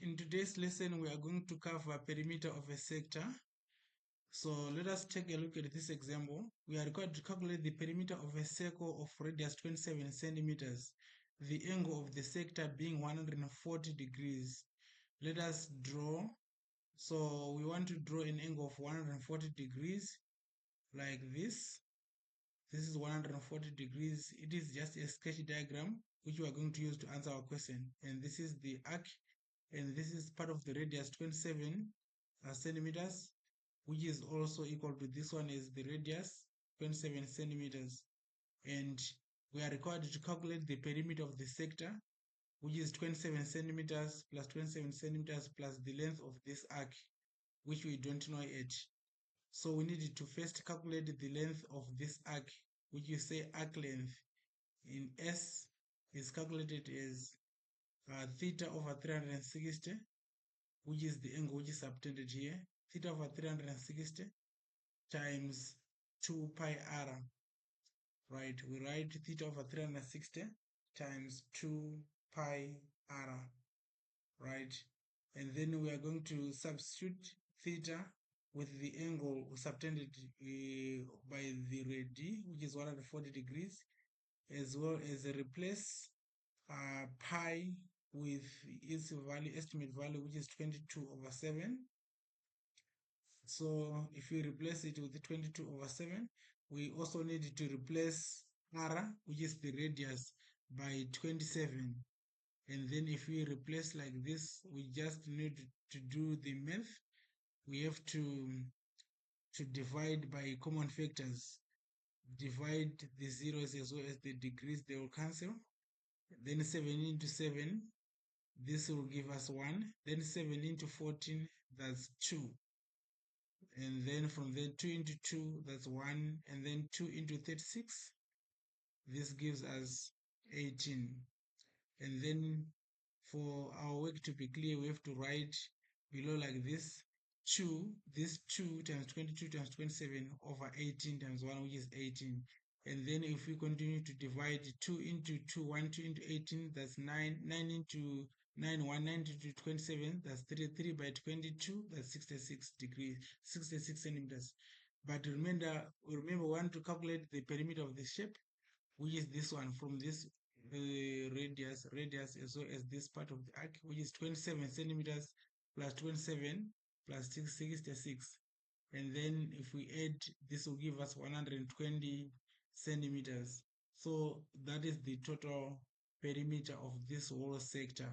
In today's lesson, we are going to cover perimeter of a sector. So let us take a look at this example. We are required to calculate the perimeter of a circle of radius 27 centimeters, the angle of the sector being 140 degrees. Let us draw. So we want to draw an angle of 140 degrees like this. This is 140 degrees. It is just a sketch diagram which we are going to use to answer our question. And this is the arc, and this is part of the radius 27 centimeters, which is also equal to this one is the radius 27 centimeters. And we are required to calculate the perimeter of the sector, which is 27 centimeters plus 27 centimeters plus the length of this arc, which we don't know yet. So we need to first calculate the length of this arc, which you say arc length in S is calculated as theta over 360, which is the angle which is subtended here, theta over 360 times 2 pi r, right? We write theta over 360 times 2 pi r, right? And then we are going to substitute theta with the angle subtended by the radi, which is 140 degrees, as well as replace pi with its value, estimate value, which is 22/7. So if we replace it with the 22/7, we also need to replace r, which is the radius, by 27. And then if we replace like this, we just need to do the math. We have to divide by common factors. Divide the zeros as well as the degrees, they will cancel. Then 7 into 7, this will give us 1. Then 7 into 14, that's 2. And then from there 2 into 2, that's 1. And then 2 into 36, this gives us 18. And then for our work to be clear, we have to write below like this: 2, this 2 times 22 times 27 over 18 times 1, which is 18. And then if we continue to divide 2 into 2, 1, 2 into 18, that's 9. 9 into 9, 1, 9 into 27, that's 3. 3 by 22, that's 66 degrees, 66 centimeters. But remember, we want to calculate the perimeter of the shape, which is this one, from this radius as well as this part of the arc, which is 27 centimeters plus 27 plus 66. And then if we add, this will give us 120 centimeters. So that is the total perimeter of this whole sector.